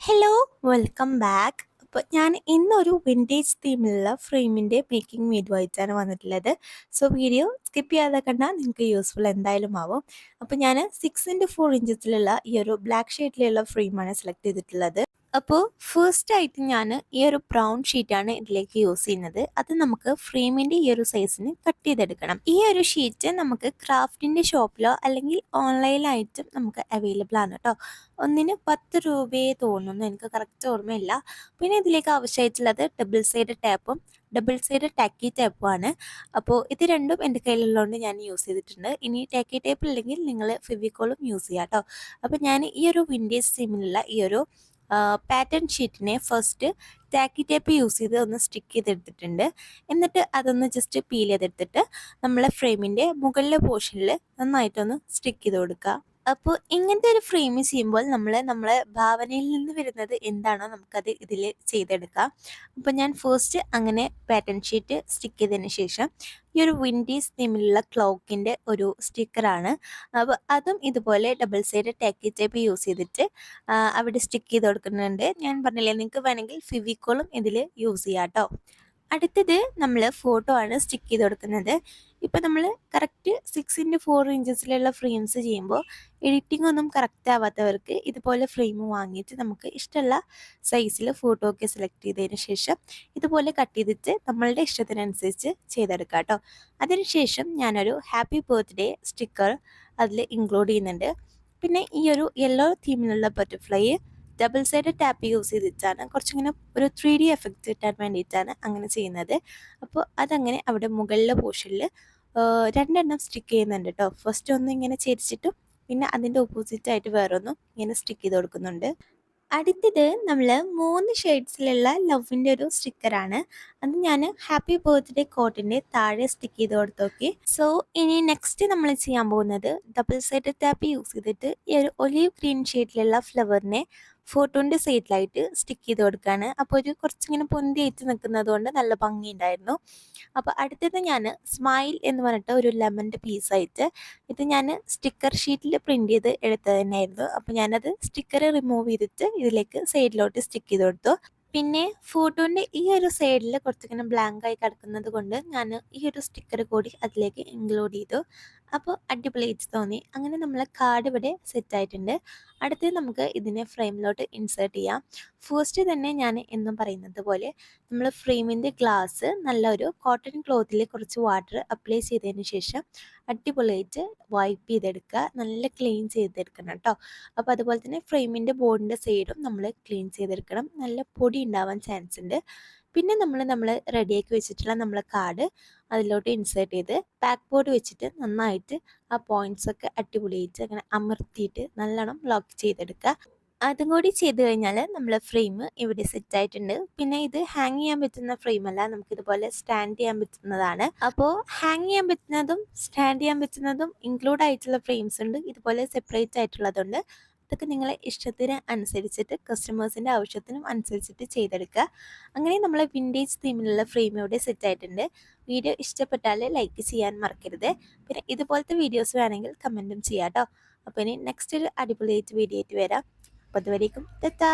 Hello, welcome back. അപ്പോൾ ഞാൻ ഇന്നൊരു വിൻറ്റേജ് തീമിലുള്ള ഫ്രെയിമിൻ്റെ മേക്കിംഗ് വീഡിയോ ആയിട്ടാണ് വന്നിട്ടുള്ളത്. സോ വീഡിയോ സ്കിപ്പ് ചെയ്യാതെ കണ്ടാൽ നിങ്ങൾക്ക് യൂസ്ഫുൾ എന്തായാലും ആവും. അപ്പോൾ ഞാൻ 6x4 ഇഞ്ചസിലുള്ള ഈ ഒരു ബ്ലാക്ക് ഷെയ്ഡിലുള്ള ഫ്രെയിമാണ് സെലക്ട് ചെയ്തിട്ടുള്ളത്. അപ്പോൾ ഫസ്റ്റ് ആയിട്ട് ഞാൻ ഈ ഒരു ബ്രൗൺ ഷീറ്റാണ് ഇതിലേക്ക് യൂസ് ചെയ്യുന്നത്. അത് നമുക്ക് ഫ്രെയിമിൻ്റെ ഈ ഒരു സൈസിന് കട്ട് ചെയ്തെടുക്കണം. ഈ ഒരു ഷീറ്റ് നമുക്ക് ക്രാഫ്റ്റിൻ്റെ ഷോപ്പിലോ അല്ലെങ്കിൽ ഓൺലൈനായിട്ടും നമുക്ക് അവൈലബിൾ ആണ് കേട്ടോ. ഒന്നിന് 10 രൂപയെ തോന്നുന്നു, എനിക്ക് കറക്റ്റ് ഓർമ്മയില്ല. പിന്നെ ഇതിലേക്ക് ആവശ്യമായിട്ടുള്ളത് double side ടാപ്പും double side tacky ടേപ്പുമാണ്. അപ്പോൾ ഇത് രണ്ടും എൻ്റെ കയ്യിലുള്ളതുകൊണ്ട് ഞാൻ യൂസ് ചെയ്തിട്ടുണ്ട്. ഇനി ടാക്കി ടേപ്പ് ഇല്ലെങ്കിൽ നിങ്ങൾ ഫെവിക്കോളും യൂസ് ചെയ്യാം കേട്ടോ. അപ്പോൾ ഞാൻ ഈ ഒരു വിൻറ്റേജ് തീമിലുള്ള ഈ ഒരു pattern ഷീറ്റിനെ first tacky tape use ചെയ്ത് ഒന്ന് സ്റ്റിക്ക് ചെയ്തെടുത്തിട്ടുണ്ട്. എന്നിട്ട് അതൊന്ന് ജസ്റ്റ് പീൽ ചെയ്തെടുത്തിട്ട് നമ്മളെ ഫ്രെയിമിൻ്റെ മുകളിലെ പോർഷനിൽ നന്നായിട്ടൊന്ന് സ്റ്റിക്ക് ചെയ്ത് കൊടുക്കുക. അപ്പോൾ ഇങ്ങനത്തെ ഒരു ഫ്രെയിം ചെയ്യുമ്പോൾ നമ്മളെ ഭാവനയിൽ നിന്ന് വരുന്നത് എന്താണോ നമുക്കത് ഇതിൽ ചെയ്തെടുക്കാം. അപ്പോൾ ഞാൻ ഫസ്റ്റ് അങ്ങനെ പാറ്റേൺ ഷീറ്റ് സ്റ്റിക്ക് ചെയ്തതിന് ശേഷം ഈ ഒരു വിൻഡീസ് തീമിലുള്ള ക്ലോക്കിൻ്റെ ഒരു സ്റ്റിക്കറാണ്. അപ്പോൾ അതും ഇതുപോലെ double side tacky tape use ചെയ്തിട്ട് അവിടെ സ്റ്റിക്ക് ചെയ്ത് കൊടുക്കുന്നുണ്ട്. ഞാൻ പറഞ്ഞില്ലേ, നിങ്ങൾക്ക് വേണമെങ്കിൽ ഫെവിക്കോളും ഇതിൽ യൂസ് ചെയ്യാം കേട്ടോ. അടുത്തത് നമ്മൾ ഫോട്ടോ ആണ് സ്റ്റിക്ക് ചെയ്ത് കൊടുക്കുന്നത്. ഇപ്പം നമ്മൾ കറക്റ്റ് 6x4 ഇഞ്ചസിലുള്ള ഫ്രെയിംസ് ചെയ്യുമ്പോൾ എഡിറ്റിംഗ് ഒന്നും കറക്റ്റ് ആവാത്തവർക്ക് ഇതുപോലെ ഫ്രെയിം വാങ്ങിയിട്ട് നമുക്ക് ഇഷ്ടമുള്ള സൈസിൽ ഫോട്ടോ ഒക്കെ സെലക്ട് ചെയ്തതിന് ശേഷം ഇതുപോലെ കട്ട് ചെയ്തിട്ട് നമ്മളുടെ ഇഷ്ടത്തിനനുസരിച്ച് ചെയ്തെടുക്കാം കേട്ടോ. അതിനുശേഷം ഞാനൊരു ഹാപ്പി ബർത്ത്ഡേ സ്റ്റിക്കർ അതിൽ ഇൻക്ലൂഡ് ചെയ്യുന്നുണ്ട്. പിന്നെ ഈ ഒരു യെല്ലോ തീമിലുള്ള butterfly double side tape use ചെയ്തിട്ടാണ് കുറച്ചിങ്ങനെ ഒരു 3D എഫക്റ്റ് കിട്ടാൻ വേണ്ടിയിട്ടാണ് അങ്ങനെ ചെയ്യുന്നത്. അപ്പോൾ അതങ്ങനെ അവിടെ മുകളിലെ പോർഷനിൽ രണ്ടെണ്ണം സ്റ്റിക്ക് ചെയ്യുന്നുണ്ട് കേട്ടോ. ഫസ്റ്റ് ഒന്ന് ഇങ്ങനെ ചെരിച്ചിട്ടും പിന്നെ അതിൻ്റെ ഓപ്പോസിറ്റായിട്ട് വേറൊന്നും ഇങ്ങനെ സ്റ്റിക്ക് ചെയ്ത് കൊടുക്കുന്നുണ്ട്. അടുത്തത് നമ്മൾ 3 ഷെയ്ഡ്സിലുള്ള ലവിൻ്റെ ഒരു സ്റ്റിക്കറാണ്. അത് ഞാൻ ഹാപ്പി ബർത്ത്ഡേ കോട്ടിൻ്റെ താഴെ സ്റ്റിക്ക് ചെയ്ത് കൊടുത്തോക്കി. സോ ഇനി നെക്സ്റ്റ് നമ്മൾ ചെയ്യാൻ പോകുന്നത് ഡബിൾ സൈഡ് ടാപ്പ് യൂസ് ചെയ്തിട്ട് ഈ ഒരു ഒലീവ് ഗ്രീൻ ഷെയ്ഡിലുള്ള ഫ്ലവറിനെ ഫോട്ടോൻ്റെ സൈഡിലായിട്ട് സ്റ്റിക്ക് ചെയ്ത് കൊടുക്കുകയാണ്. അപ്പോൾ ഒരു കുറച്ചിങ്ങനെ പൊന്തിയായിട്ട് നിൽക്കുന്നത് കൊണ്ട് നല്ല ഭംഗിയുണ്ടായിരുന്നു. അപ്പോൾ അടുത്തത് ഞാൻ സ്മൈൽ എന്ന് പറഞ്ഞിട്ട് ഒരു ലെമൻ്റെ പീസായിട്ട് ഇത് ഞാൻ സ്റ്റിക്കർ ഷീറ്റിൽ പ്രിൻ്റ് ചെയ്ത് എടുത്തത് തന്നെയായിരുന്നു. അപ്പോൾ ഞാനത് സ്റ്റിക്കർ റിമൂവ് ചെയ്തിട്ട് ഇതിലേക്ക് സൈഡിലോട്ട് സ്റ്റിക്ക് ചെയ്ത് കൊടുത്തു. പിന്നെ ഫോട്ടോൻ്റെ ഈ ഒരു സൈഡിൽ കുറച്ചിങ്ങനെ ബ്ലാങ്ക് ആയി കിടക്കുന്നത് കൊണ്ട് ഞാൻ ഈ ഒരു സ്റ്റിക്കർ കൂടി അതിലേക്ക് ഇൻക്ലൂഡ് ചെയ്തു. അപ്പോൾ അടിപൊളിയായിട്ട് തോന്നി. അങ്ങനെ നമ്മളെ കാർഡ് ഇവിടെ സെറ്റായിട്ടുണ്ട്. അടുത്തത് നമുക്ക് ഇതിനെ ഫ്രെയിമിലോട്ട് ഇൻസേർട്ട് ചെയ്യാം. ഫസ്റ്റ് തന്നെ ഞാൻ എന്നും പറയുന്നത് പോലെ നമ്മൾ ഫ്രെയിമിൻ്റെ ഗ്ലാസ് നല്ല ഒരു കോട്ടൺ ക്ലോത്തിൽ കുറച്ച് വാട്ടർ അപ്ലൈ ചെയ്തതിന് ശേഷം അടിപൊളിയായിട്ട് വൈപ്പ് ചെയ്തെടുക്കുക. നല്ല ക്ലീൻ ചെയ്തെടുക്കണം കേട്ടോ. അപ്പോൾ അതുപോലെ തന്നെ ഫ്രെയിമിൻ്റെ ബോർഡിൻ്റെ സൈഡും നമ്മൾ ക്ലീൻ ചെയ്തെടുക്കണം. നല്ല പൊടി ഉണ്ടാവാൻ ചാൻസ് ഉണ്ട്. പിന്നെ നമ്മൾ റെഡിയാക്കി വെച്ചിട്ടുള്ള നമ്മളെ കാർഡ് അതിലോട്ട് ഇൻസേർട്ട് ചെയ്ത് ബാക്ക് ബോർഡ് വെച്ചിട്ട് നന്നായിട്ട് ആ പോയിൻറ്റ്സ് ഒക്കെ അടിപൊളിയായിട്ട് അങ്ങനെ അമർത്തിയിട്ട് നല്ലോണം ലോക്ക് ചെയ്തെടുക്കുക. അതും കൂടി ചെയ്ത് കഴിഞ്ഞാൽ നമ്മളെ ഫ്രെയിം ഇവിടെ സെറ്റ് ആയിട്ടുണ്ട്. പിന്നെ ഇത് ഹാങ് ചെയ്യാൻ പറ്റുന്ന ഫ്രെയിമല്ല, നമുക്കിതുപോലെ സ്റ്റാൻഡ് ചെയ്യാൻ പറ്റുന്നതാണ്. അപ്പോൾ ഹാങ് ചെയ്യാൻ പറ്റുന്നതും സ്റ്റാൻഡ് ചെയ്യാൻ പറ്റുന്നതും ഇൻക്ലൂഡ് ആയിട്ടുള്ള ഫ്രെയിംസ് ഉണ്ട്, ഇതുപോലെ സെപ്പറേറ്റ് ആയിട്ടുള്ളതുണ്ട്. അതൊക്കെ നിങ്ങളെ ഇഷ്ടത്തിന് അനുസരിച്ചിട്ട് കസ്റ്റമേഴ്സിൻ്റെ ആവശ്യത്തിനും അനുസരിച്ചിട്ട് ചെയ്തെടുക്കുക. അങ്ങനെ നമ്മളെ വിൻറ്റേജ് തീമിലുള്ള ഫ്രെയിം ഇവിടെ സെറ്റ് ആയിട്ടുണ്ട്. വീഡിയോ ഇഷ്ടപ്പെട്ടാൽ ലൈക്ക് ചെയ്യാൻ മറക്കരുത്. പിന്നെ ഇതുപോലത്തെ വീഡിയോസ് വേണമെങ്കിൽ കമൻറ്റും ചെയ്യാം കേട്ടോ. അപ്പോൾ ഇനി നെക്സ്റ്റ് ഒരു അടിപൊളിയായിട്ട് വീഡിയോ ആയിട്ട് വരാം. അപ്പോൾ അതുവരേക്കും ടാറ്റാ.